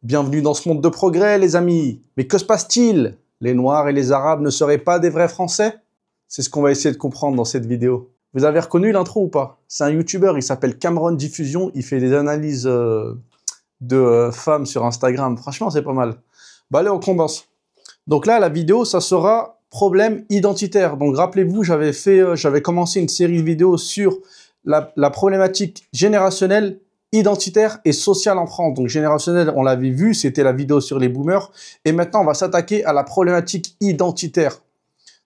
Bienvenue dans ce monde de progrès, les amis. Mais que se passe-t-il? Les Noirs et les Arabes ne seraient pas des vrais Français? C'est ce qu'on va essayer de comprendre dans cette vidéo. Vous avez reconnu l'intro ou pas? C'est un YouTuber, il s'appelle Cameron Diffusion, il fait des analyses de femmes sur Instagram. Franchement, c'est pas mal. Bah allez, on commence. Donc là, la vidéo, ça sera problème identitaire. Donc rappelez-vous, j'avais commencé une série de vidéos sur la problématique générationnelle, identitaire et sociale en France. Donc générationnelle, on l'avait vu, c'était la vidéo sur les boomers. Et maintenant, on va s'attaquer à la problématique identitaire.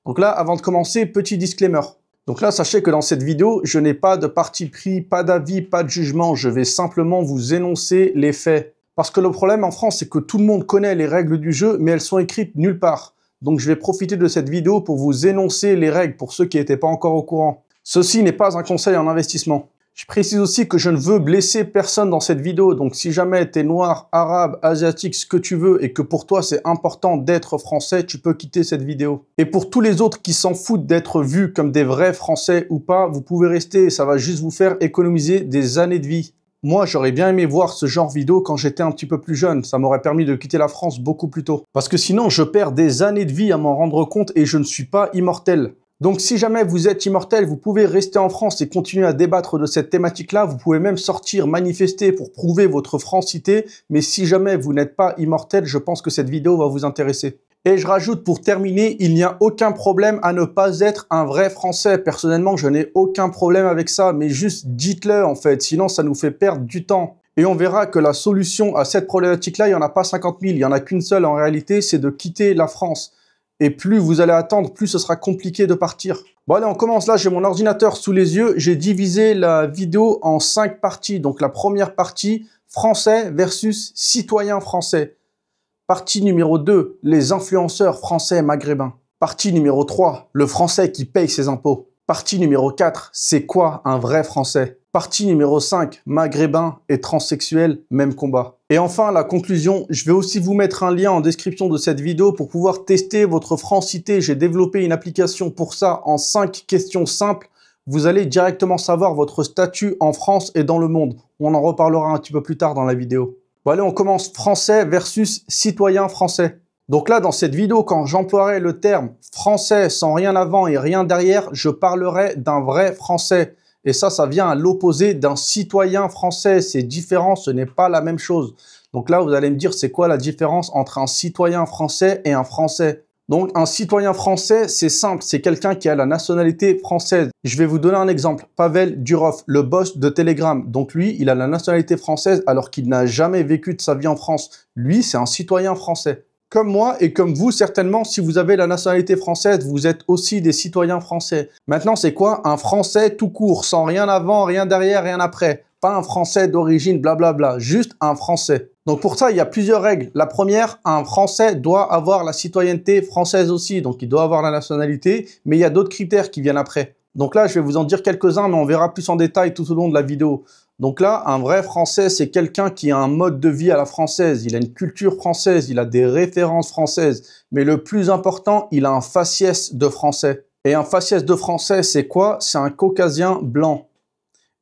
Donc là, avant de commencer, petit disclaimer. Donc là, sachez que dans cette vidéo, je n'ai pas de parti pris, pas d'avis, pas de jugement. Je vais simplement vous énoncer les faits. Parce que le problème en France, c'est que tout le monde connaît les règles du jeu, mais elles sont écrites nulle part. Donc je vais profiter de cette vidéo pour vous énoncer les règles pour ceux qui n'étaient pas encore au courant. Ceci n'est pas un conseil en investissement. Je précise aussi que je ne veux blesser personne dans cette vidéo. Donc si jamais tu es noir, arabe, asiatique, ce que tu veux, et que pour toi c'est important d'être français, tu peux quitter cette vidéo. Et pour tous les autres qui s'en foutent d'être vus comme des vrais français ou pas, vous pouvez rester, ça va juste vous faire économiser des années de vie. Moi, j'aurais bien aimé voir ce genre de vidéo quand j'étais un petit peu plus jeune. Ça m'aurait permis de quitter la France beaucoup plus tôt. Parce que sinon, je perds des années de vie à m'en rendre compte et je ne suis pas immortel. Donc si jamais vous êtes immortel, vous pouvez rester en France et continuer à débattre de cette thématique-là. Vous pouvez même sortir, manifester pour prouver votre francité. Mais si jamais vous n'êtes pas immortel, je pense que cette vidéo va vous intéresser. Et je rajoute pour terminer, il n'y a aucun problème à ne pas être un vrai Français. Personnellement, je n'ai aucun problème avec ça, mais juste dites-le en fait, sinon ça nous fait perdre du temps. Et on verra que la solution à cette problématique-là, il n'y en a pas 50 000, il n'y en a qu'une seule en réalité, c'est de quitter la France. Et plus vous allez attendre, plus ce sera compliqué de partir. Bon allez, on commence là, j'ai mon ordinateur sous les yeux, j'ai divisé la vidéo en 5 parties. Donc la première partie, français versus citoyens français. Partie numéro 2, les influenceurs français maghrébins. Partie numéro 3, le français qui paye ses impôts. Partie numéro 4, c'est quoi un vrai français? Partie numéro 5, maghrébin et transsexuel, même combat. Et enfin, la conclusion, je vais aussi vous mettre un lien en description de cette vidéo pour pouvoir tester votre francité. J'ai développé une application pour ça en 5 questions simples. Vous allez directement savoir votre statut en France et dans le monde. On en reparlera un petit peu plus tard dans la vidéo. Bon allez, on commence français versus citoyen français. Donc là, dans cette vidéo, quand j'emploierai le terme français sans rien avant et rien derrière, je parlerai d'un vrai français. Et ça vient à l'opposé d'un citoyen français. C'est différent, ce n'est pas la même chose. Donc là, vous allez me dire, c'est quoi la différence entre un citoyen français et un français? Donc un citoyen français, c'est simple, c'est quelqu'un qui a la nationalité française. Je vais vous donner un exemple. Pavel Durov, le boss de Telegram. Donc lui, il a la nationalité française alors qu'il n'a jamais vécu de sa vie en France. Lui, c'est un citoyen français. Comme moi et comme vous, certainement, si vous avez la nationalité française, vous êtes aussi des citoyens français. Maintenant, c'est quoi un français tout court, sans rien avant, rien derrière, rien après? Pas un français d'origine, blablabla, juste un français. Donc pour ça, il y a plusieurs règles. La première, un français doit avoir la citoyenneté française aussi, donc il doit avoir la nationalité, mais il y a d'autres critères qui viennent après. Donc là, je vais vous en dire quelques-uns, mais on verra plus en détail tout au long de la vidéo. Donc là, un vrai Français, c'est quelqu'un qui a un mode de vie à la française, il a une culture française, il a des références françaises, mais le plus important, il a un faciès de français. Et un faciès de français, c'est quoi? C'est un caucasien blanc.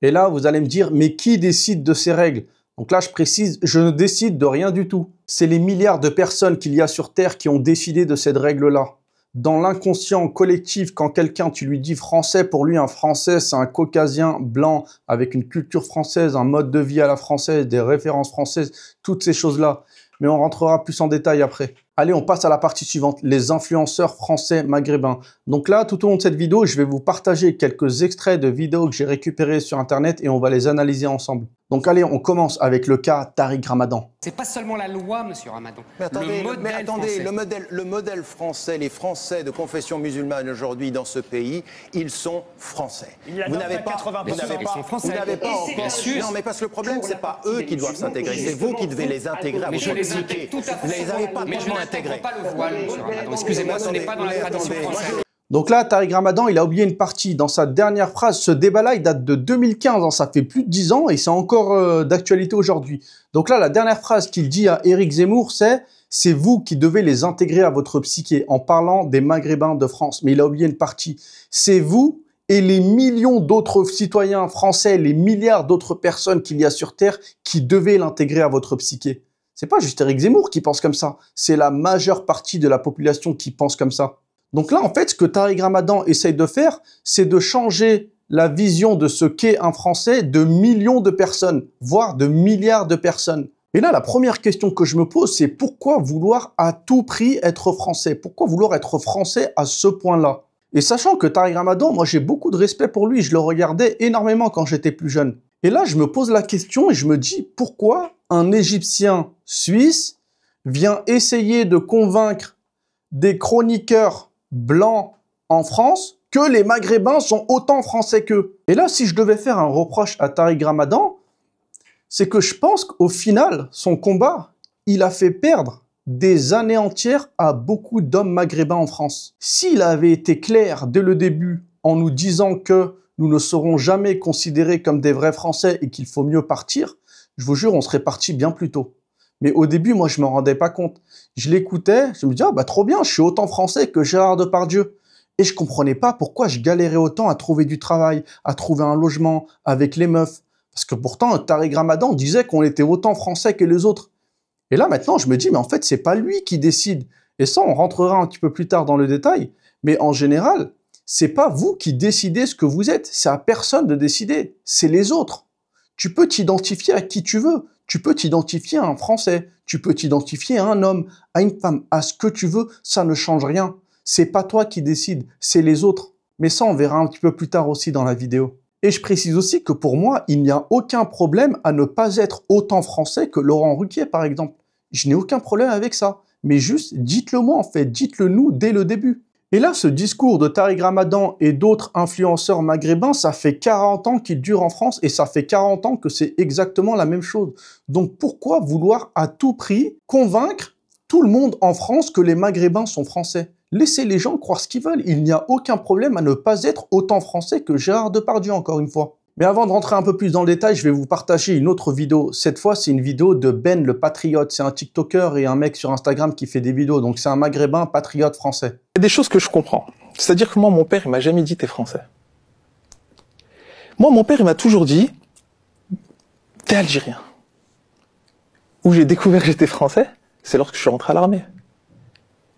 Et là, vous allez me dire, mais qui décide de ces règles? Donc là, je précise, je ne décide de rien du tout. C'est les milliards de personnes qu'il y a sur Terre qui ont décidé de cette règle-là. Dans l'inconscient collectif, quand quelqu'un, tu lui dis français, pour lui, un français, c'est un caucasien blanc avec une culture française, un mode de vie à la française, des références françaises, toutes ces choses-là. Mais on rentrera plus en détail après. Allez, on passe à la partie suivante, les influenceurs français maghrébins. Donc là, tout au long de cette vidéo, je vais vous partager quelques extraits de vidéos que j'ai récupérés sur Internet et on va les analyser ensemble. Donc allez, on commence avec le cas Tariq Ramadan. C'est pas seulement la loi, monsieur Ramadan. Mais attendez, le modèle français, les Français de confession musulmane aujourd'hui dans ce pays, ils sont français. Vous n'avez pas, Bien sûr. Non, mais parce que le problème, c'est pas eux qui doivent s'intégrer, c'est vous qui devez les intégrer à votre psyché. Tout à Vous ne les avez pas mais je tellement n'intègre intégrés. pas le voile, monsieur Ramadan. Excusez-moi, ce n'est pas dans la tradition française. Donc là, Tariq Ramadan, il a oublié une partie. Dans sa dernière phrase, ce débat-là, il date de 2015, hein, ça fait plus de 10 ans et c'est encore d'actualité aujourd'hui. Donc là, la dernière phrase qu'il dit à Éric Zemmour, c'est vous qui devez les intégrer à votre psyché, en parlant des Maghrébins de France. Mais il a oublié une partie. C'est vous et les millions d'autres citoyens français, les milliards d'autres personnes qu'il y a sur Terre qui devaient l'intégrer à votre psyché. C'est pas juste Éric Zemmour qui pense comme ça. C'est la majeure partie de la population qui pense comme ça. Donc là, en fait, ce que Tariq Ramadan essaye de faire, c'est de changer la vision de ce qu'est un Français de millions de personnes, voire de milliards de personnes. Et là, la première question que je me pose, c'est pourquoi vouloir à tout prix être français? Pourquoi vouloir être français à ce point-là? Et sachant que Tariq Ramadan, moi j'ai beaucoup de respect pour lui, je le regardais énormément quand j'étais plus jeune. Et là, je me pose la question et je me dis pourquoi un Égyptien suisse vient essayer de convaincre des chroniqueurs blancs en France que les Maghrébins sont autant français qu'eux. Et là, si je devais faire un reproche à Tariq Ramadan, c'est que je pense qu'au final, son combat, il a fait perdre des années entières à beaucoup d'hommes maghrébins en France. S'il avait été clair dès le début en nous disant que nous ne serons jamais considérés comme des vrais Français et qu'il faut mieux partir, je vous jure, on serait parti bien plus tôt. Mais au début, moi, je ne me rendais pas compte. Je l'écoutais, je me disais, ah bah trop bien, je suis autant français que Gérard Depardieu. Et je comprenais pas pourquoi je galérais autant à trouver du travail, à trouver un logement avec les meufs. Parce que pourtant, Tariq Ramadan disait qu'on était autant français que les autres. Et là, maintenant, je me dis, mais en fait, c'est pas lui qui décide. Et ça, on rentrera un petit peu plus tard dans le détail. Mais en général, c'est pas vous qui décidez ce que vous êtes. C'est à personne de décider. C'est les autres. Tu peux t'identifier à qui tu veux. Tu peux t'identifier à un Français. Tu peux t'identifier à un homme, à une femme, à ce que tu veux. Ça ne change rien. C'est pas toi qui décides, c'est les autres. Mais ça, on verra un petit peu plus tard aussi dans la vidéo. Et je précise aussi que pour moi, il n'y a aucun problème à ne pas être autant français que Laurent Ruquier, par exemple. Je n'ai aucun problème avec ça. Mais juste, dites-le moi en fait, dites-le nous dès le début. Et là, ce discours de Tariq Ramadan et d'autres influenceurs maghrébins, ça fait 40 ans qu'il dure en France et ça fait 40 ans que c'est exactement la même chose. Donc pourquoi vouloir à tout prix convaincre tout le monde en France que les Maghrébins sont français? Laissez les gens croire ce qu'ils veulent. Il n'y a aucun problème à ne pas être autant français que Gérard Depardieu, encore une fois. Mais avant de rentrer un peu plus dans le détail, je vais vous partager une autre vidéo. Cette fois, c'est une vidéo de Ben le Patriote. C'est un TikToker et un mec sur Instagram qui fait des vidéos. Donc c'est un Maghrébin patriote français. Il y a des choses que je comprends. C'est-à-dire que moi, mon père, il m'a jamais dit « t'es français ». Moi, mon père, il m'a toujours dit « t'es algérien ». Où j'ai découvert que j'étais français, c'est lorsque je suis rentré à l'armée.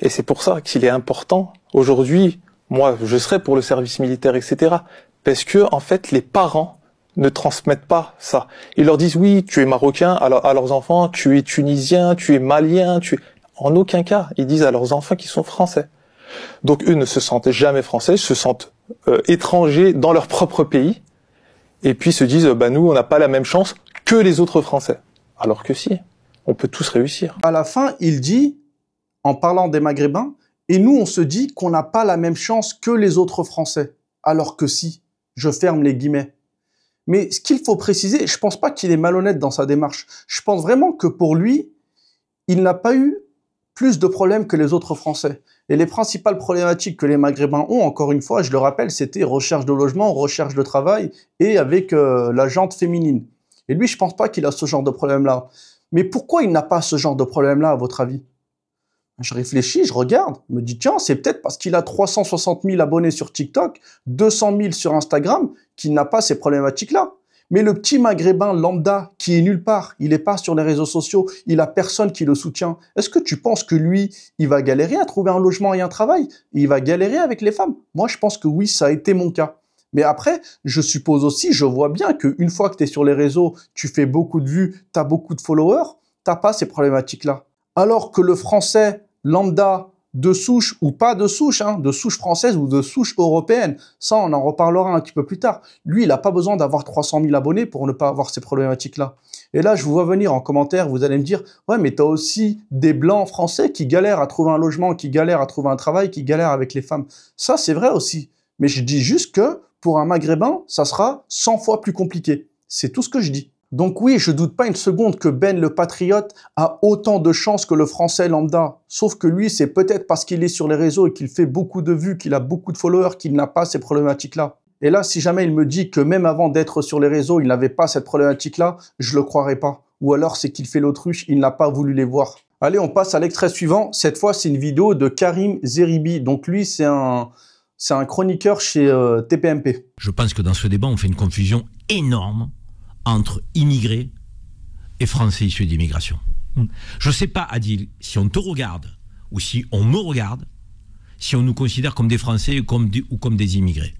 Et c'est pour ça qu'il est important, aujourd'hui, moi, je serai pour le service militaire, etc. Parce que, en fait, les parents ne transmettent pas ça. Ils leur disent, oui, tu es marocain, à leurs enfants, tu es tunisien, tu es malien, En aucun cas, ils disent à leurs enfants qu'ils sont français. Donc, eux ne se sentent jamais français, se sentent étrangers dans leur propre pays, et puis se disent, bah, nous, on n'a pas la même chance que les autres Français. Alors que si, on peut tous réussir. À la fin, il dit, en parlant des Maghrébins, et nous, on se dit qu'on n'a pas la même chance que les autres Français. Alors que si, je ferme les guillemets. Mais ce qu'il faut préciser, je pense pas qu'il est malhonnête dans sa démarche. Je pense vraiment que pour lui, il n'a pas eu plus de problèmes que les autres Français. Et les principales problématiques que les Maghrébins ont, encore une fois, je le rappelle, c'était recherche de logement, recherche de travail et avec la gente féminine. Et lui, je pense pas qu'il a ce genre de problème-là. Mais pourquoi il n'a pas ce genre de problème-là, à votre avis? Je réfléchis, je regarde, je me dis tiens, c'est peut-être parce qu'il a 360 000 abonnés sur TikTok, 200 000 sur Instagram, qu'il n'a pas ces problématiques-là. Mais le petit Maghrébin lambda qui est nulle part, il n'est pas sur les réseaux sociaux, il a personne qui le soutient. Est-ce que tu penses que lui, il va galérer à trouver un logement et un travail? Il va galérer avec les femmes? Moi, je pense que oui, ça a été mon cas. Mais après, je suppose aussi, je vois bien qu'une fois que tu es sur les réseaux, tu fais beaucoup de vues, tu as beaucoup de followers, tu n'as pas ces problématiques-là. Alors que le français lambda de souche ou pas de souche, de souche française ou de souche européenne, ça on en reparlera un petit peu plus tard. Lui, il n'a pas besoin d'avoir 300 000 abonnés pour ne pas avoir ces problématiques-là. Et là, je vous vois venir en commentaire, vous allez me dire « Ouais, mais tu as aussi des blancs français qui galèrent à trouver un logement, qui galèrent à trouver un travail, qui galèrent avec les femmes. » Ça, c'est vrai aussi. Mais je dis juste que pour un Maghrébin, ça sera 100 fois plus compliqué. C'est tout ce que je dis. Donc oui, je doute pas une seconde que Ben le Patriote a autant de chance que le français lambda. Sauf que lui, c'est peut-être parce qu'il est sur les réseaux et qu'il fait beaucoup de vues, qu'il a beaucoup de followers, qu'il n'a pas ces problématiques-là. Et là, si jamais il me dit que même avant d'être sur les réseaux, il n'avait pas cette problématique-là, je le croirais pas. Ou alors c'est qu'il fait l'autruche, il n'a pas voulu les voir. Allez, on passe à l'extrait suivant. Cette fois, c'est une vidéo de Karim Zeribi. Donc lui, c'est un chroniqueur chez TPMP. Je pense que dans ce débat, on fait une confusion énorme entre immigrés et Français issus d'immigration. Je ne sais pas, Adil, si on te regarde ou si on me regarde, si on nous considère comme des Français ou comme des immigrés.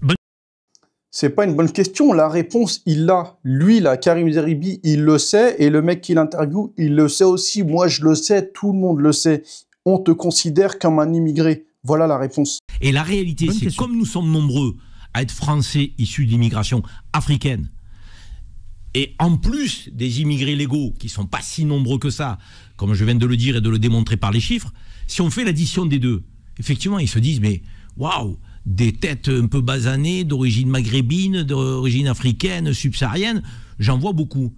C'est pas une bonne question. La réponse, il l'a. Lui, là, Karim Zeribi, il le sait. Et le mec qui l'interviewe, il le sait aussi. Moi, je le sais. Tout le monde le sait. On te considère comme un immigré. Voilà la réponse. Et la réalité, c'est comme nous sommes nombreux à être Français issus d'immigration africaine, et en plus des immigrés légaux, qui ne sont pas si nombreux que ça, comme je viens de le dire et de le démontrer par les chiffres, si on fait l'addition des deux, effectivement, ils se disent, mais waouh, des têtes un peu basanées, d'origine maghrébine, d'origine africaine, subsaharienne, j'en vois beaucoup.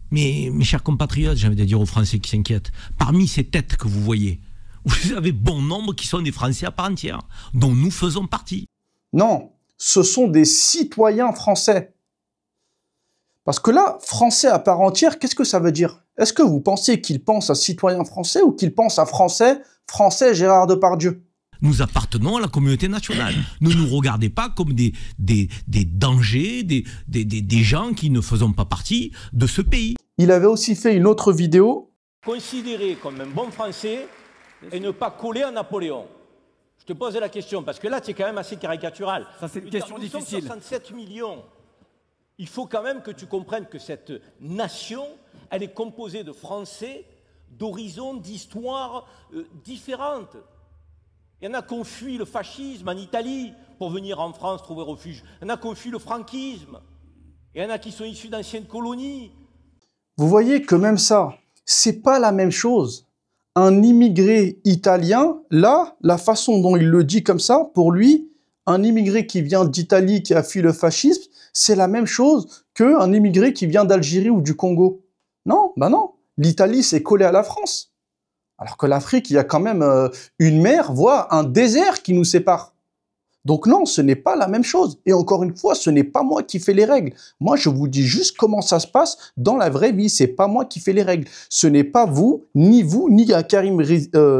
Mais mes chers compatriotes, j'ai envie de dire aux Français qui s'inquiètent, parmi ces têtes que vous voyez, vous avez bon nombre qui sont des Français à part entière, dont nous faisons partie. Non, ce sont des citoyens français. Parce que là, français à part entière, qu'est-ce que ça veut dire? Est-ce que vous pensez qu'ils pensent à citoyens français ou qu'ils pensent à français Gérard Depardieu? Nous appartenons à la communauté nationale. Ne nous regardez pas comme des dangers, des gens qui ne faisons pas partie de ce pays. Il avait aussi fait une autre vidéo. Considéré comme un bon Français et ne pas coller à Napoléon. Je te pose la question, parce que là, tu es quand même assez caricatural. Ça, c'est une question difficile. Nous sommes 67 millions. Il faut quand même que tu comprennes que cette nation, elle est composée de Français d'horizons, d'histoires différentes. Il y en a qui ont fui le fascisme en Italie pour venir en France trouver refuge. Il y en a qui ont fui le franquisme. Il y en a qui sont issus d'anciennes colonies. Vous voyez que même ça, c'est pas la même chose. Un immigré italien, là, la façon dont il le dit comme ça, pour lui, un immigré qui vient d'Italie, qui a fui le fascisme, c'est la même chose qu'un immigré qui vient d'Algérie ou du Congo. Non, bah non. L'Italie, c'est collé à la France. Alors que l'Afrique, il y a quand même une mer, voire un désert qui nous sépare. Donc non, ce n'est pas la même chose. Et encore une fois, ce n'est pas moi qui fais les règles. Moi, je vous dis juste comment ça se passe dans la vraie vie. C'est pas moi qui fais les règles. Ce n'est pas vous, ni à Karim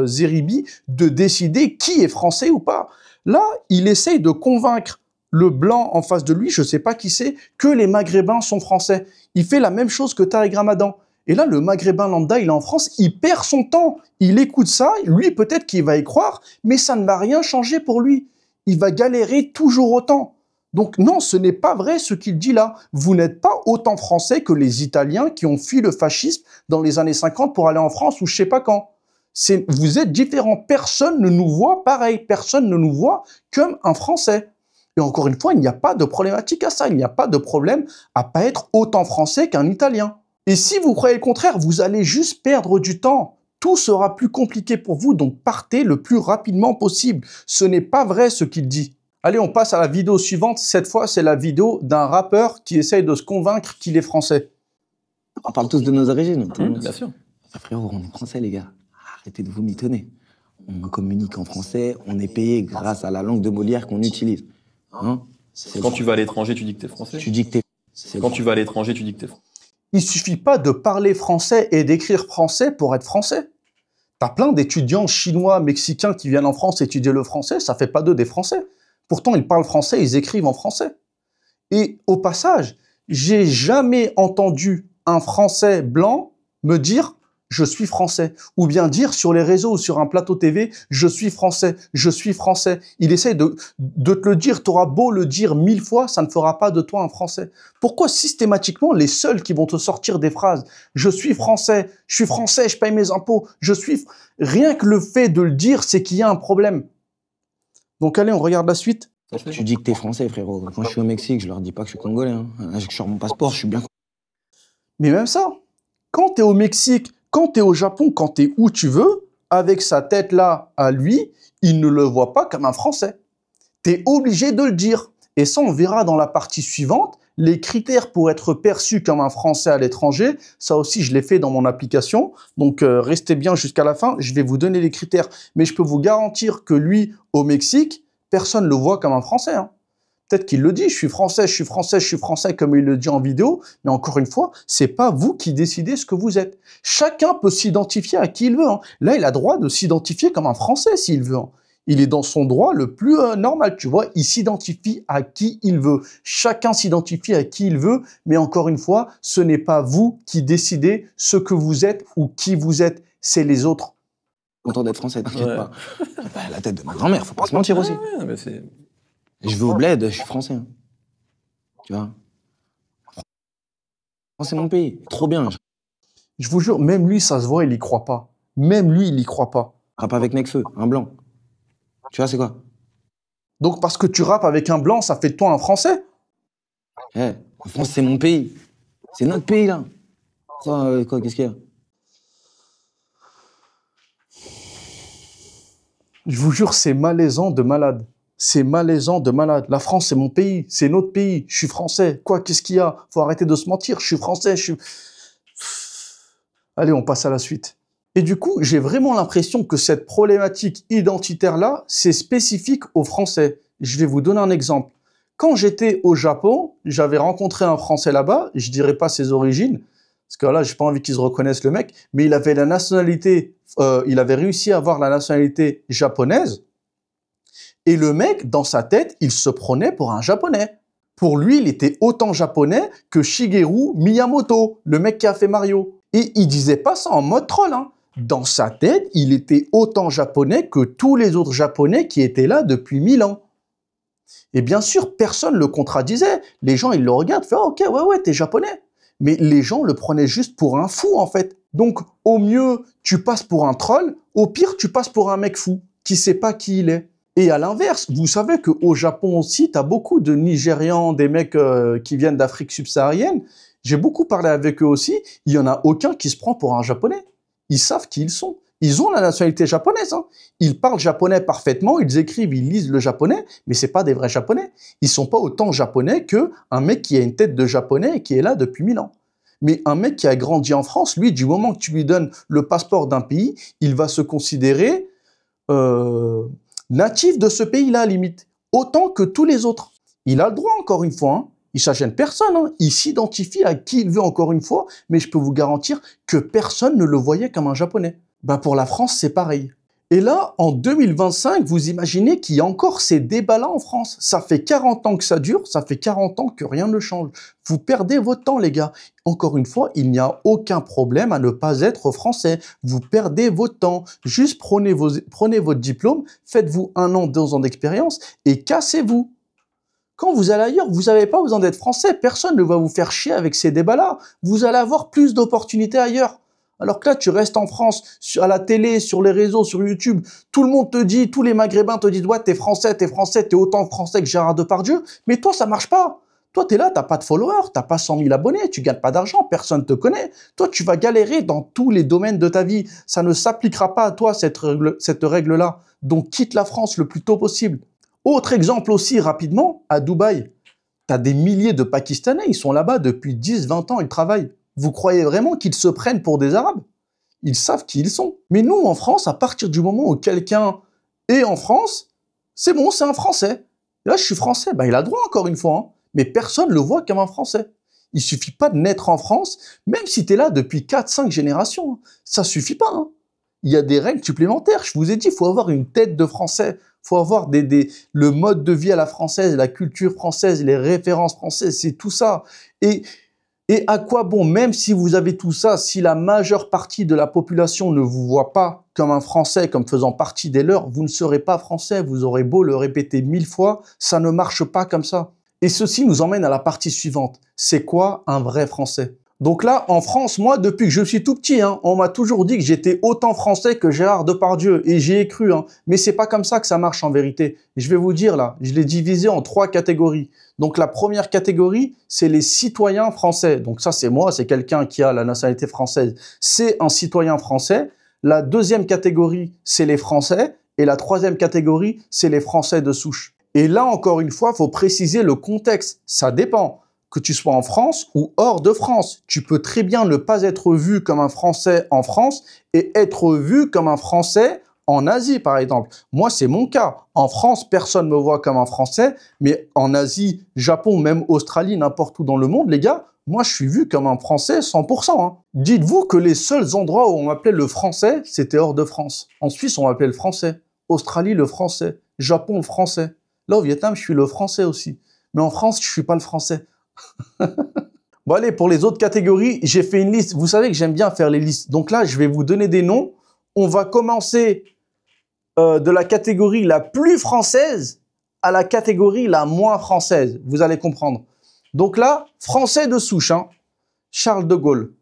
Zeribi de décider qui est français ou pas. Là, il essaye de convaincre le blanc en face de lui, je ne sais pas qui c'est, que les Maghrébins sont français. Il fait la même chose que Tariq Ramadan. Et là, le Maghrébin lambda, il est en France, il perd son temps. Il écoute ça, lui, peut-être qu'il va y croire, mais ça ne va rien changer pour lui. Il va galérer toujours autant. Donc non, ce n'est pas vrai ce qu'il dit là. Vous n'êtes pas autant français que les Italiens qui ont fui le fascisme dans les années 50 pour aller en France ou je ne sais pas quand. Vous êtes différents. Personne ne nous voit pareil. Personne ne nous voit comme un Français. Et encore une fois, il n'y a pas de problématique à ça. Il n'y a pas de problème à pas être autant français qu'un Italien. Et si vous croyez le contraire, vous allez juste perdre du temps. Tout sera plus compliqué pour vous, donc partez le plus rapidement possible. Ce n'est pas vrai ce qu'il dit. Allez, on passe à la vidéo suivante. Cette fois, c'est la vidéo d'un rappeur qui essaye de se convaincre qu'il est français. On parle tous de nos origines. Bien sûr. Ah, frérot, on est français, les gars. Arrêtez de vous mitonner. On communique en français, on est payé grâce à la langue de Molière qu'on utilise. Hein? Quand tu vas à l'étranger, tu dis que t'es français. Tu dis que t'es... Quand tu vas à l'étranger, tu dis que t'es français. Il suffit pas de parler français et d'écrire français pour être français. T'as plein d'étudiants chinois, mexicains qui viennent en France étudier le français, ça fait pas d'eux des Français. Pourtant, ils parlent français, ils écrivent en français. Et au passage, j'ai jamais entendu un Français blanc me dire « je suis français » ou bien dire sur les réseaux ou sur un plateau TV « je suis français, je suis français ». Il essaie de te le dire, t'auras beau le dire 1000 fois, ça ne fera pas de toi un Français. Pourquoi systématiquement les seuls qui vont te sortir des phrases « je suis français, je paye mes impôts, je suis… » Rien que le fait de le dire, c'est qu'il y a un problème. Donc allez, on regarde la suite. Tu dis que t'es français, frérot. Quand je suis au Mexique, je leur dis pas que je suis congolais. Hein. Je sors mon passeport, je suis bien... Mais même ça, quand t'es au Mexique, quand t'es au Japon, quand t'es où tu veux, avec sa tête-là à lui, il ne le voit pas comme un Français. T'es obligé de le dire. Et ça, on verra dans la partie suivante, les critères pour être perçu comme un Français à l'étranger. Ça aussi, je l'ai fait dans mon application. Donc, restez bien jusqu'à la fin. Je vais vous donner les critères. Mais je peux vous garantir que lui, au Mexique, personne ne le voit comme un Français. Hein. Peut-être qu'il le dit, je suis français, je suis français, je suis français, comme il le dit en vidéo. Mais encore une fois, c'est pas vous qui décidez ce que vous êtes. Chacun peut s'identifier à qui il veut. Hein. Là, il a droit de s'identifier comme un Français s'il veut. Hein. Il est dans son droit le plus normal, tu vois. Il s'identifie à qui il veut. Chacun s'identifie à qui il veut. Mais encore une fois, ce n'est pas vous qui décidez ce que vous êtes ou qui vous êtes. c'est les autres. Content d'être français, t'inquiète pas. Bah, la tête de ma grand-mère, faut pas se mentir aussi. Mais c'est... Je vais au bled, je suis français. Hein. Tu vois. C'est mon pays, trop bien. Je vous jure, même lui, ça se voit, il y croit pas. Même lui, il y croit pas. Rappe avec Nekfeu, un blanc. Tu vois, c'est quoi? Donc, parce que tu rappes avec un blanc, ça fait de toi un Français? Eh, la France, c'est mon pays. C'est notre pays, là. Quoi, qu'est-ce qu'il y a? Je vous jure, c'est malaisant de malade. C'est malaisant de malade. La France, c'est mon pays. C'est notre pays. Je suis français. Quoi, qu'est-ce qu'il y a? Faut arrêter de se mentir. Je suis français. Allez, on passe à la suite. Et du coup, j'ai vraiment l'impression que cette problématique identitaire-là, c'est spécifique aux Français. Je vais vous donner un exemple. Quand j'étais au Japon, j'avais rencontré un Français là-bas, je dirais pas ses origines, parce que là, j'ai pas envie qu'ils se reconnaissent le mec, mais il avait la nationalité, il avait réussi à avoir la nationalité japonaise, et le mec, dans sa tête, il se prenait pour un Japonais. Pour lui, il était autant japonais que Shigeru Miyamoto, le mec qui a fait Mario. Et il disait pas ça en mode troll, hein. Dans sa tête, il était autant japonais que tous les autres japonais qui étaient là depuis 1000 ans. Et bien sûr, personne ne le contradisait. Les gens, ils le regardent, font « Ok, ouais, t'es japonais ». Mais les gens le prenaient juste pour un fou, en fait. Donc, au mieux, tu passes pour un troll. Au pire, tu passes pour un mec fou qui sait pas qui il est. Et à l'inverse, vous savez qu'au Japon aussi, tu as beaucoup de Nigérians, des mecs qui viennent d'Afrique subsaharienne. J'ai beaucoup parlé avec eux aussi. Il n'y en a aucun qui se prend pour un japonais. Ils savent qui ils sont. Ils ont la nationalité japonaise. Hein. Ils parlent japonais parfaitement, ils écrivent, ils lisent le japonais, mais c'est pas des vrais japonais. Ils sont pas autant japonais qu'un mec qui a une tête de japonais et qui est là depuis 1000 ans. Mais un mec qui a grandi en France, lui, du moment que tu lui donnes le passeport d'un pays, il va se considérer natif de ce pays-là, limite. Autant que tous les autres. Il a le droit, encore une fois. Hein. Il ne gêne personne. Hein. Il s'identifie à qui il veut, encore une fois. Mais je peux vous garantir que personne ne le voyait comme un japonais. Ben pour la France, c'est pareil. Et là, en 2025, vous imaginez qu'il y a encore ces débats-là en France. Ça fait 40 ans que ça dure, ça fait 40 ans que rien ne change. Vous perdez votre temps, les gars. Encore une fois, il n'y a aucun problème à ne pas être français. Vous perdez votre temps. Juste prenez votre diplôme, faites-vous 1 an, 2 ans d'expérience et cassez-vous. Quand vous allez ailleurs, vous n'avez pas besoin d'être français. Personne ne va vous faire chier avec ces débats-là. Vous allez avoir plus d'opportunités ailleurs. Alors que là, tu restes en France, à la télé, sur les réseaux, sur YouTube, tout le monde te dit, tous les Maghrébins te disent « Ouais, t'es français, t'es autant français que Gérard Depardieu. » Mais toi, ça marche pas. Toi, t'es là, t'as pas de followers, t'as pas 100 000 abonnés, tu gagnes pas d'argent, personne te connaît. Toi, tu vas galérer dans tous les domaines de ta vie. Ça ne s'appliquera pas à toi, cette règle-là. Donc, quitte la France le plus tôt possible. Autre exemple aussi, rapidement, à Dubaï. T'as des milliers de Pakistanais, ils sont là-bas depuis 10, 20 ans, ils travaillent. Vous croyez vraiment qu'ils se prennent pour des Arabes? Ils savent qui ils sont. Mais nous, en France, à partir du moment où quelqu'un est en France, c'est bon, c'est un Français. Et là, je suis Français. Ben, il a le droit, encore une fois. Hein. Mais personne ne le voit comme un Français. Il suffit pas de naître en France, même si tu es là depuis 4-5 générations. Hein. Ça suffit pas. Hein. Il y a des règles supplémentaires. Je vous ai dit, il faut avoir une tête de Français. Il faut avoir le mode de vie à la française, la culture française, les références françaises, c'est tout ça. Et à quoi bon, même si vous avez tout ça, si la majeure partie de la population ne vous voit pas comme un Français, comme faisant partie des leurs, vous ne serez pas Français, vous aurez beau le répéter 1000 fois, ça ne marche pas comme ça. Et ceci nous emmène à la partie suivante. C'est quoi un vrai Français? Donc là, en France, moi, depuis que je suis tout petit, hein, on m'a toujours dit que j'étais autant français que Gérard Depardieu, et j'y ai cru. Hein. Mais c'est pas comme ça que ça marche en vérité. Je vais vous dire là, je l'ai divisé en 3 catégories. Donc la première catégorie, c'est les citoyens français. Donc ça, c'est moi, c'est quelqu'un qui a la nationalité française. C'est un citoyen français. La deuxième catégorie, c'est les Français. Et la troisième catégorie, c'est les Français de souche. Et là, encore une fois, il faut préciser le contexte. Ça dépend. Que tu sois en France ou hors de France. Tu peux très bien ne pas être vu comme un Français en France et être vu comme un Français en Asie, par exemple. Moi, c'est mon cas. En France, personne ne me voit comme un Français, mais en Asie, Japon, même Australie, n'importe où dans le monde, les gars, moi, je suis vu comme un Français 100%. Hein. Dites-vous que les seuls endroits où on m'appelait le Français, c'était hors de France. En Suisse, on m'appelait le Français. Australie, le Français. Japon, le Français. Là, au Vietnam, je suis le Français aussi. Mais en France, je suis pas le Français. Bon allez, pour les autres catégories, j'ai fait une liste. Vous savez que j'aime bien faire les listes. Donc là, je vais vous donner des noms. On va commencer de la catégorie la plus française à la catégorie la moins française. Vous allez comprendre. Donc là, français de souche, hein. Charles de Gaulle,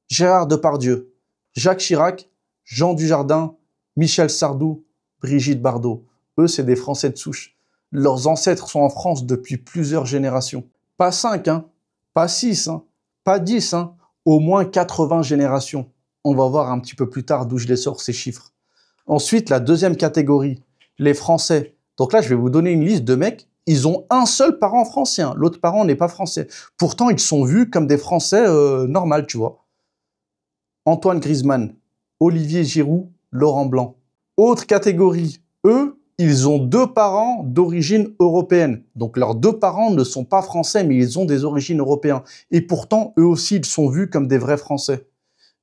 Gérard Depardieu, Jacques Chirac, Jean Dujardin, Michel Sardou, Brigitte Bardot. Eux, c'est des Français de souche. Leurs ancêtres sont en France depuis plusieurs générations. Pas 5, hein, pas 6, hein, pas 10, hein, au moins 80 générations. On va voir un petit peu plus tard d'où je les sors, ces chiffres. Ensuite, la deuxième catégorie, les Français. Donc là, je vais vous donner une liste de mecs. Ils ont un seul parent français, hein. L'autre parent n'est pas français. Pourtant, ils sont vus comme des Français normaux, tu vois. Antoine Griezmann, Olivier Giroud, Laurent Blanc. Autre catégorie, eux, ils ont 2 parents d'origine européenne. Donc leurs 2 parents ne sont pas français, mais ils ont des origines européennes. Et pourtant, eux aussi, ils sont vus comme des vrais Français.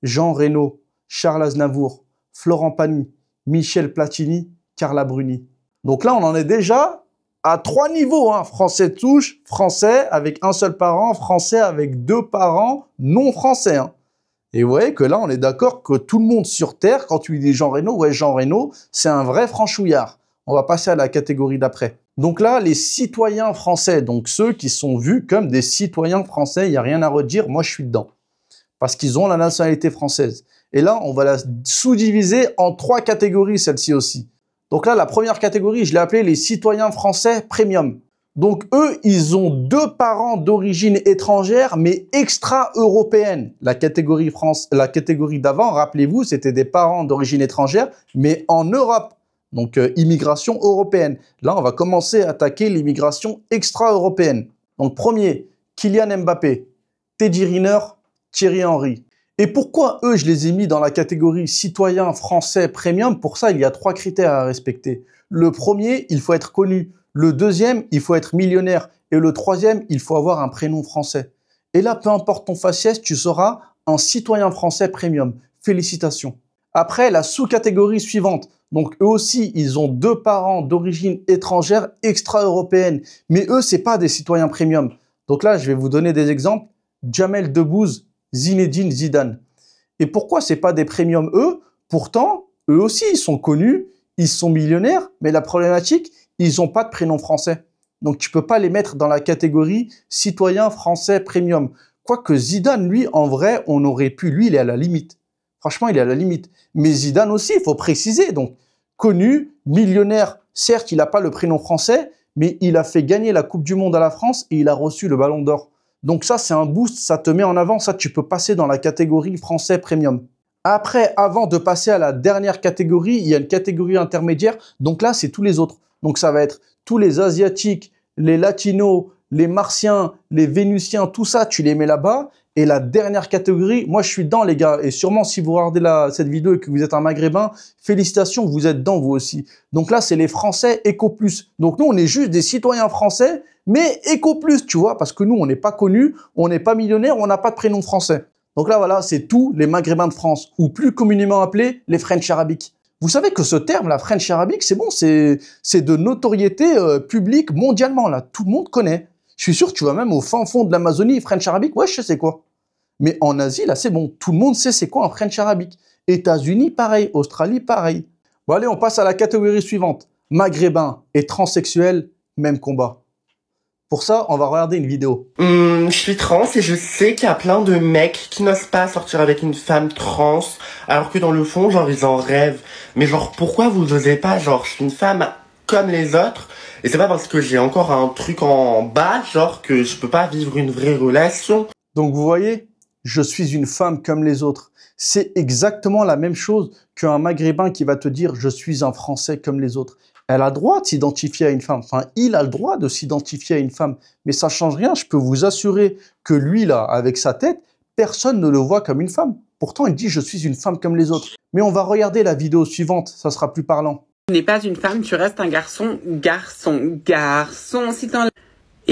Jean Reno, Charles Aznavour, Florent Pagny, Michel Platini, Carla Bruni. Donc là, on en est déjà à 3 niveaux, hein. Français de souche, français avec un seul parent, français avec 2 parents non français, hein. Et vous voyez que là, on est d'accord que tout le monde sur Terre, quand tu lui dis Jean Reno, ouais, Jean Reno, c'est un vrai franchouillard. On va passer à la catégorie d'après. Donc là, les citoyens français, donc ceux qui sont vus comme des citoyens français, il n'y a rien à redire, moi je suis dedans. Parce qu'ils ont la nationalité française. Et là, on va la sous-diviser en 3 catégories, celle-ci aussi. Donc là, la première catégorie, je l'ai appelée les citoyens français premium. Donc eux, ils ont 2 parents d'origine étrangère, mais extra-européenne. La catégorie d'avant, rappelez-vous, c'était des parents d'origine étrangère, mais en Europe. Donc immigration européenne. Là, on va commencer à attaquer l'immigration extra-européenne. Donc premier, Kylian Mbappé, Teddy Riner, Thierry Henry. Et pourquoi eux, je les ai mis dans la catégorie citoyen français premium? Pour ça, il y a 3 critères à respecter. Le premier, il faut être connu. Le deuxième, il faut être millionnaire. Et le troisième, il faut avoir un prénom français. Et là, peu importe ton faciès, tu seras un citoyen français premium. Félicitations. Après, la sous-catégorie suivante. Donc, eux aussi, ils ont 2 parents d'origine étrangère extra-européenne. Mais eux, c'est pas des citoyens premium. Donc là, je vais vous donner des exemples. Jamel Debbouze, Zinedine Zidane. Et pourquoi c'est pas des premiums eux? Pourtant, eux aussi, ils sont connus, ils sont millionnaires, mais la problématique, ils n'ont pas de prénom français. Donc, tu peux pas les mettre dans la catégorie citoyen français premium. Quoique Zidane, lui, en vrai, on aurait pu, lui, il est à la limite. Franchement, il est à la limite. Mais Zidane aussi, il faut préciser. Donc, connu, millionnaire, certes, il n'a pas le prénom français, mais il a fait gagner la Coupe du Monde à la France et il a reçu le Ballon d'Or. Donc ça, c'est un boost, ça te met en avant, ça, tu peux passer dans la catégorie français premium. Après, avant de passer à la dernière catégorie, il y a une catégorie intermédiaire. Donc là, c'est tous les autres. Donc ça va être tous les Asiatiques, les Latinos, les Martiens, les Vénusiens, tout ça, tu les mets là-bas. Et la dernière catégorie, moi, je suis dedans, les gars. Et sûrement, si vous regardez cette vidéo et que vous êtes un Maghrébin, félicitations, vous êtes dedans, vous aussi. Donc là, c'est les Français Eco+. Donc nous, on est juste des citoyens français, mais Eco+, tu vois, parce que nous, on n'est pas connus, on n'est pas millionnaires, on n'a pas de prénom français. Donc là, voilà, c'est tous les Maghrébins de France, ou plus communément appelés les French Arabiques. Vous savez que ce terme, la French Arabique, c'est bon, c'est de notoriété publique mondialement, là. Tout le monde connaît. Je suis sûr que tu vas même au fin fond de l'Amazonie, French Arabique, ouais, je sais c'est quoi. Mais en Asie, là, c'est bon. Tout le monde sait c'est quoi un French Arabique. États-Unis, pareil. Australie, pareil. Bon, allez, on passe à la catégorie suivante. Maghrébins et transsexuels, même combat. Pour ça, on va regarder une vidéo. Je suis trans et je sais qu'il y a plein de mecs qui n'osent pas sortir avec une femme trans, alors que dans le fond, genre, ils en rêvent. Mais genre, pourquoi vous osez pas? Genre, je suis une femme comme les autres, et c'est pas parce que j'ai encore un truc en bas, genre, que je peux pas vivre une vraie relation. Donc, vous voyez, je suis une femme comme les autres. C'est exactement la même chose qu'un Maghrébin qui va te dire « je suis un Français comme les autres ». Elle a le droit de s'identifier à une femme. Enfin, il a le droit de s'identifier à une femme. Mais ça change rien. Je peux vous assurer que lui, là, avec sa tête, personne ne le voit comme une femme. Pourtant, il dit « je suis une femme comme les autres ». Mais on va regarder la vidéo suivante. Ça sera plus parlant. Tu n'es pas une femme, tu restes un garçon. Garçon. Si t'en...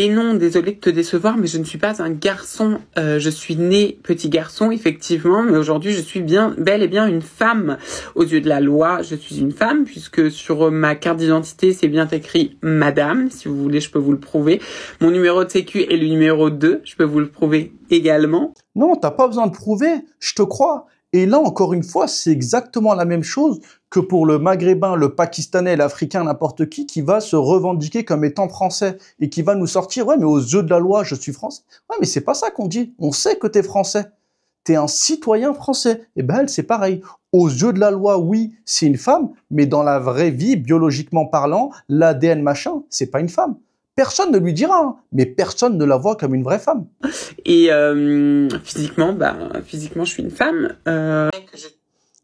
Et non, désolé de te décevoir, mais je ne suis pas un garçon. Je suis né petit garçon, effectivement, mais aujourd'hui je suis bel et bien une femme. Aux yeux de la loi, je suis une femme, puisque sur ma carte d'identité, c'est bien écrit Madame. Si vous voulez, je peux vous le prouver. Mon numéro de sécu est le numéro 2, je peux vous le prouver également. Non, t'as pas besoin de prouver, je te crois. Et là, encore une fois, c'est exactement la même chose que pour le Maghrébin, le Pakistanais, l'Africain, n'importe qui va se revendiquer comme étant français et qui va nous sortir, ouais, mais aux yeux de la loi, je suis français. Ouais, mais c'est pas ça qu'on dit. On sait que t'es français. T'es un citoyen français. Et ben, elle, c'est pareil. Aux yeux de la loi, oui, c'est une femme, mais dans la vraie vie, biologiquement parlant, l'ADN machin, c'est pas une femme. Personne ne lui dira, hein, mais personne ne la voit comme une vraie femme. Et physiquement, je suis une femme.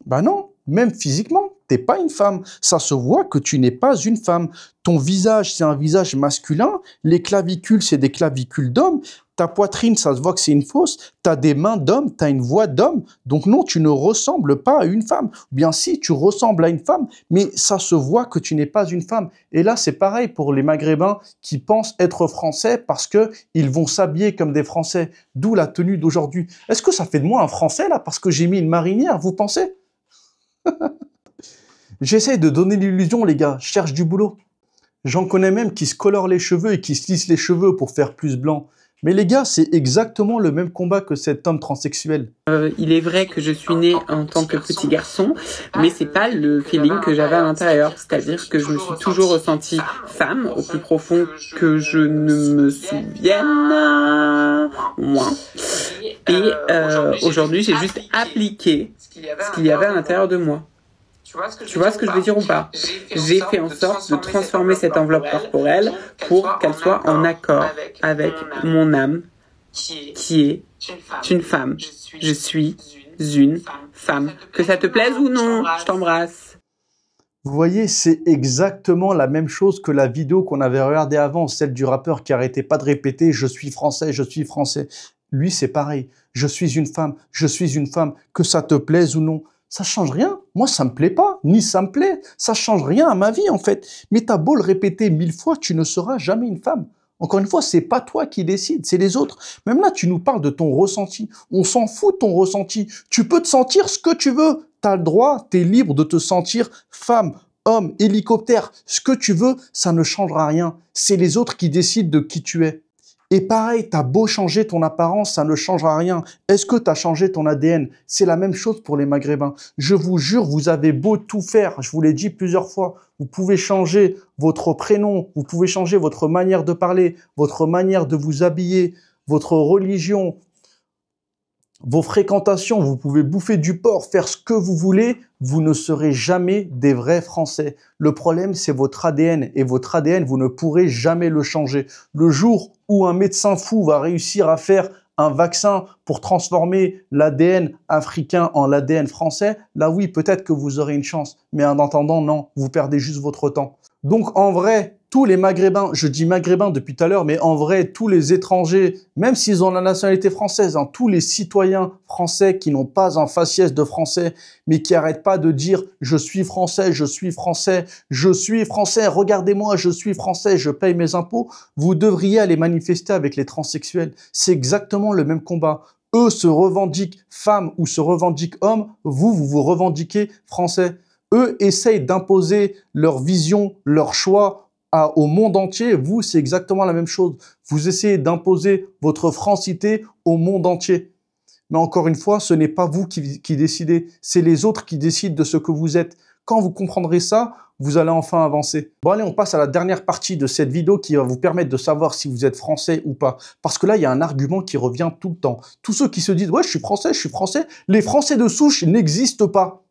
Bah non, même physiquement, t'es pas une femme. Ça se voit que tu n'es pas une femme. Ton visage, c'est un visage masculin. Les clavicules, c'est des clavicules d'homme. Ta poitrine, ça se voit que c'est une fausse. T'as des mains d'homme, t'as une voix d'homme. Donc non, tu ne ressembles pas à une femme. Ou bien si, tu ressembles à une femme, mais ça se voit que tu n'es pas une femme. Et là, c'est pareil pour les Maghrébins qui pensent être français parce que ils vont s'habiller comme des Français. D'où la tenue d'aujourd'hui. Est-ce que ça fait de moi un Français, là, parce que j'ai mis une marinière, vous pensez? J'essaie de donner l'illusion, les gars. Je cherche du boulot. J'en connais même qui se colorent les cheveux et qui se lissent les cheveux pour faire plus blanc. Mais les gars, c'est exactement le même combat que cet homme transsexuel. Il est vrai que je suis née en tant que petit garçon, mais c'est pas le feeling que j'avais à l'intérieur. C'est-à-dire que je me suis toujours ressentie femme, au plus profond que je ne me souvienne. Moins. Et aujourd'hui, j'ai juste appliqué ce qu'il y avait à l'intérieur de moi. Tu vois ce que je veux dire ou pas? J'ai fait en sorte de transformer cette enveloppe corporelle pour qu'elle soit en accord avec mon âme, qui est une femme. Je suis une femme. Que ça te plaise ou non, je t'embrasse. Vous voyez, c'est exactement la même chose que la vidéo qu'on avait regardée avant, celle du rappeur qui arrêtait pas de répéter « Je suis français, je suis français ». Lui, c'est pareil. Je suis une femme, que ça te plaise ou non. Ça change rien. Moi, ça me plaît pas, ni ça me plaît. Ça change rien à ma vie, en fait. Mais t'as beau le répéter 1000 fois, tu ne seras jamais une femme. Encore une fois, c'est pas toi qui décides, c'est les autres. Même là, tu nous parles de ton ressenti. On s'en fout de ton ressenti. Tu peux te sentir ce que tu veux. T'as le droit, t'es libre de te sentir femme, homme, hélicoptère. Ce que tu veux, ça ne changera rien. C'est les autres qui décident de qui tu es. Et pareil, t'as beau changer ton apparence, ça ne changera rien. Est-ce que t'as changé ton ADN? C'est la même chose pour les Maghrébins. Je vous jure, vous avez beau tout faire, je vous l'ai dit plusieurs fois, vous pouvez changer votre prénom, vous pouvez changer votre manière de parler, votre manière de vous habiller, votre religion, vos fréquentations, vous pouvez bouffer du porc, faire ce que vous voulez, vous ne serez jamais des vrais Français. Le problème, c'est votre ADN. Et votre ADN, vous ne pourrez jamais le changer. Le jour où un médecin fou va réussir à faire un vaccin pour transformer l'ADN africain en l'ADN français, là oui, peut-être que vous aurez une chance. Mais en attendant, non, vous perdez juste votre temps. Donc en vrai, tous les Maghrébins, je dis Maghrébins depuis tout à l'heure, mais en vrai, tous les étrangers, même s'ils ont la nationalité française, hein, tous les citoyens français qui n'ont pas un faciès de français, mais qui n'arrêtent pas de dire « je suis français, je suis français, je suis français, regardez-moi, je suis français, je paye mes impôts », vous devriez aller manifester avec les transsexuels. C'est exactement le même combat. Eux se revendiquent femmes ou se revendiquent hommes, vous vous revendiquez français. Eux essayent d'imposer leur vision, leur choix au monde entier. Vous, c'est exactement la même chose. Vous essayez d'imposer votre francité au monde entier. Mais encore une fois, ce n'est pas vous qui décidez, c'est les autres qui décident de ce que vous êtes. Quand vous comprendrez ça, vous allez enfin avancer. Bon allez, on passe à la dernière partie de cette vidéo qui va vous permettre de savoir si vous êtes français ou pas. Parce que là, il y a un argument qui revient tout le temps. Tous ceux qui se disent « ouais, je suis français », les Français de souche n'existent pas.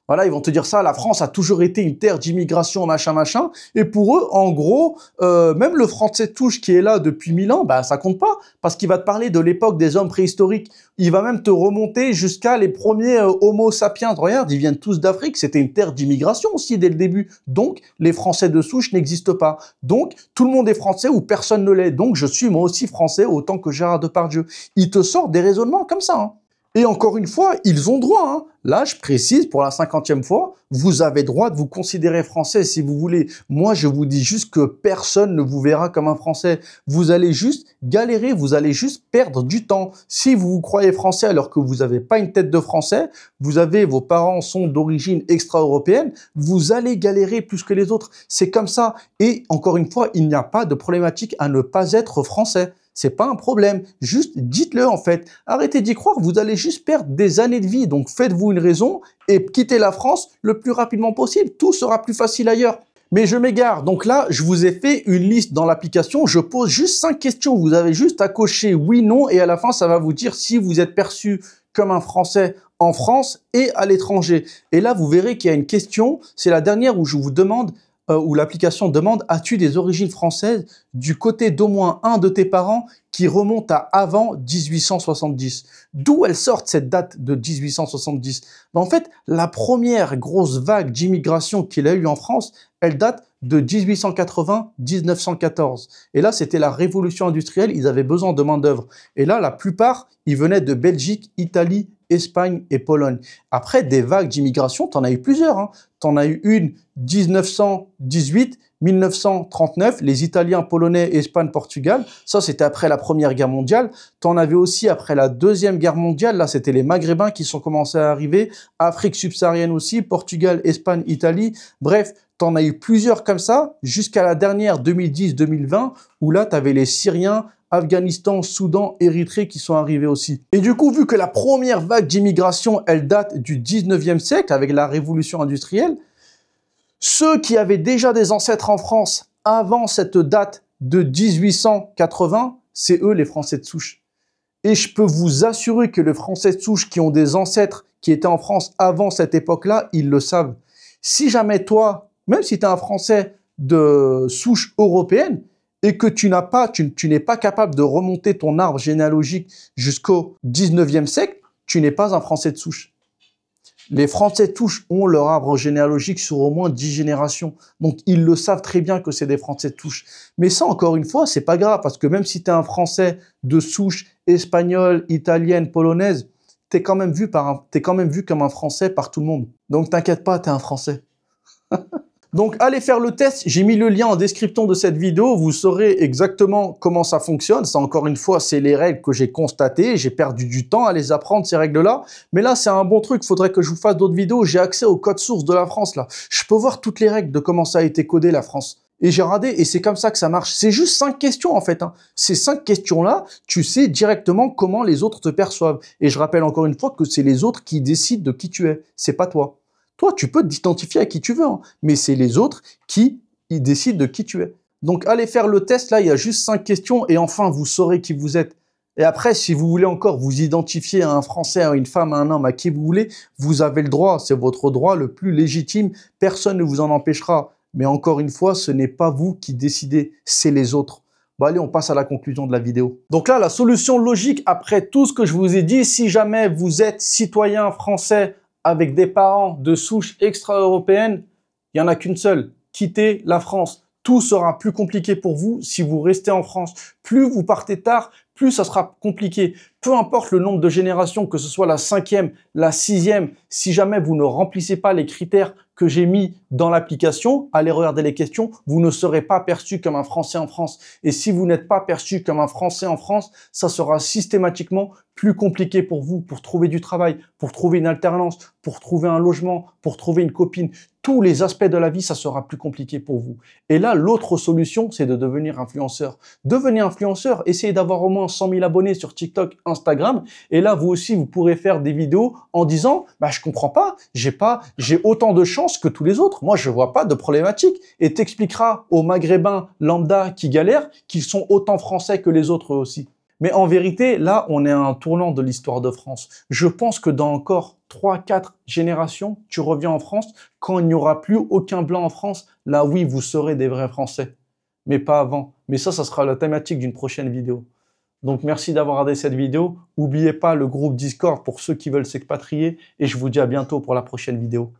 Voilà, ils vont te dire ça, la France a toujours été une terre d'immigration, machin, machin. Et pour eux, en gros, même le français de souche qui est là depuis 1000 ans, bah ça compte pas. Parce qu'il va te parler de l'époque des hommes préhistoriques. Il va même te remonter jusqu'à les premiers Homo sapiens. Regarde, ils viennent tous d'Afrique. C'était une terre d'immigration aussi dès le début. Donc, les Français de souche n'existent pas. Donc, tout le monde est français ou personne ne l'est. Donc, je suis moi aussi français autant que Gérard Depardieu. Il te sort des raisonnements comme ça, hein. Et encore une fois, ils ont droit. Hein. Là, je précise pour la 50e fois, vous avez droit de vous considérer français si vous voulez. Moi, je vous dis juste que personne ne vous verra comme un Français. Vous allez juste galérer, vous allez juste perdre du temps. Si vous vous croyez français alors que vous n'avez pas une tête de Français, vos parents sont d'origine extra-européenne, vous allez galérer plus que les autres. C'est comme ça. Et encore une fois, il n'y a pas de problématique à ne pas être français. C'est pas un problème. Juste dites-le en fait. Arrêtez d'y croire. Vous allez juste perdre des années de vie. Donc faites-vous une raison et quittez la France le plus rapidement possible. Tout sera plus facile ailleurs. Mais je m'égare. Donc là, je vous ai fait une liste dans l'application. Je pose juste 5 questions. Vous avez juste à cocher oui, non. Et à la fin, ça va vous dire si vous êtes perçu comme un Français en France et à l'étranger. Et là, vous verrez qu'il y a une question. C'est la dernière où je vous demande où l'application demande « As-tu des origines françaises du côté d'au moins un de tes parents qui remonte à avant 1870 ?» D'où elle sort cette date de 1870 ? En fait, la première grosse vague d'immigration qu'il a eue en France, elle date de 1880-1914. Et là, c'était la révolution industrielle, ils avaient besoin de main-d'œuvre. Et là, la plupart, ils venaient de Belgique, Italie, Espagne et Pologne. Après, des vagues d'immigration, t'en as eu plusieurs. Hein. T'en as eu une 1918, 1939, les Italiens, Polonais, Espagne, Portugal. Ça, c'était après la Première Guerre mondiale. T'en avais aussi après la Deuxième Guerre mondiale. Là, c'était les Maghrébins qui sont commencés à arriver. Afrique subsaharienne aussi, Portugal, Espagne, Italie. Bref, t'en as eu plusieurs comme ça, jusqu'à la dernière 2010-2020, où là, t'avais les Syriens, Afghanistan, Soudan, Érythrée qui sont arrivés aussi. Et du coup, vu que la première vague d'immigration, elle date du 19e siècle avec la révolution industrielle, ceux qui avaient déjà des ancêtres en France avant cette date de 1880, c'est eux les Français de souche. Et je peux vous assurer que les Français de souche qui ont des ancêtres qui étaient en France avant cette époque-là, ils le savent. Si jamais toi, même si tu es un Français de souche européenne, et que tu n'es pas capable de remonter ton arbre généalogique jusqu'au 19e siècle, tu n'es pas un Français de souche. Les Français de souche ont leur arbre généalogique sur au moins 10 générations. Donc, ils le savent très bien que c'est des Français de souche. Mais ça, encore une fois, c'est pas grave, parce que même si tu es un Français de souche espagnole, italienne, polonaise, t'es quand même vu comme un Français par tout le monde. Donc, t'inquiète pas, t'es un Français. Donc, allez faire le test. J'ai mis le lien en description de cette vidéo. Vous saurez exactement comment ça fonctionne. Ça, encore une fois, c'est les règles que j'ai constatées. J'ai perdu du temps à les apprendre, ces règles-là. Mais là, c'est un bon truc. Il faudrait que je vous fasse d'autres vidéos. J'ai accès au code source de la France, là. Je peux voir toutes les règles de comment ça a été codé, la France. Et j'ai regardé, et c'est comme ça que ça marche. C'est juste 5 questions, en fait. Hein. Ces 5 questions-là, tu sais directement comment les autres te perçoivent. Et je rappelle encore une fois que c'est les autres qui décident de qui tu es. C'est pas toi. Toi, tu peux t'identifier à qui tu veux, hein, mais c'est les autres qui décident de qui tu es. Donc, allez faire le test. Là, il y a juste 5 questions et enfin, vous saurez qui vous êtes. Et après, si vous voulez encore vous identifier à un Français, à une femme, à un homme, à qui vous voulez, vous avez le droit. C'est votre droit le plus légitime. Personne ne vous en empêchera. Mais encore une fois, ce n'est pas vous qui décidez, c'est les autres. Bon, allez, on passe à la conclusion de la vidéo. Donc là, la solution logique, après tout ce que je vous ai dit, si jamais vous êtes citoyen français avec des parents de souche extra-européenne, il n'y en a qu'une seule. Quittez la France. Tout sera plus compliqué pour vous si vous restez en France. Plus vous partez tard, plus ça sera compliqué. Peu importe le nombre de générations, que ce soit la 5e, la 6e, si jamais vous ne remplissez pas les critères que j'ai mis dans l'application, allez regarder les questions, vous ne serez pas perçu comme un Français en France. Et si vous n'êtes pas perçu comme un Français en France, ça sera systématiquement plus compliqué pour vous, pour trouver du travail, pour trouver une alternance, pour trouver un logement, pour trouver une copine. Tous les aspects de la vie, ça sera plus compliqué pour vous. Et là, l'autre solution, c'est de devenir influenceur. Devenez influenceur, essayez d'avoir au moins 100 000 abonnés sur TikTok, Instagram. Et là, vous aussi, vous pourrez faire des vidéos en disant, bah, je comprends pas, j'ai autant de chance que tous les autres. Moi, je vois pas de problématique. Et t'expliqueras aux Maghrébins lambda qui galèrent qu'ils sont autant français que les autres aussi. Mais en vérité, là, on est à un tournant de l'histoire de France. Je pense que dans encore 3-4 générations, tu reviens en France, quand il n'y aura plus aucun blanc en France, là, oui, vous serez des vrais Français. Mais pas avant. Mais ça sera la thématique d'une prochaine vidéo. Donc, merci d'avoir regardé cette vidéo. N'oubliez pas le groupe Discord pour ceux qui veulent s'expatrier. Et je vous dis à bientôt pour la prochaine vidéo.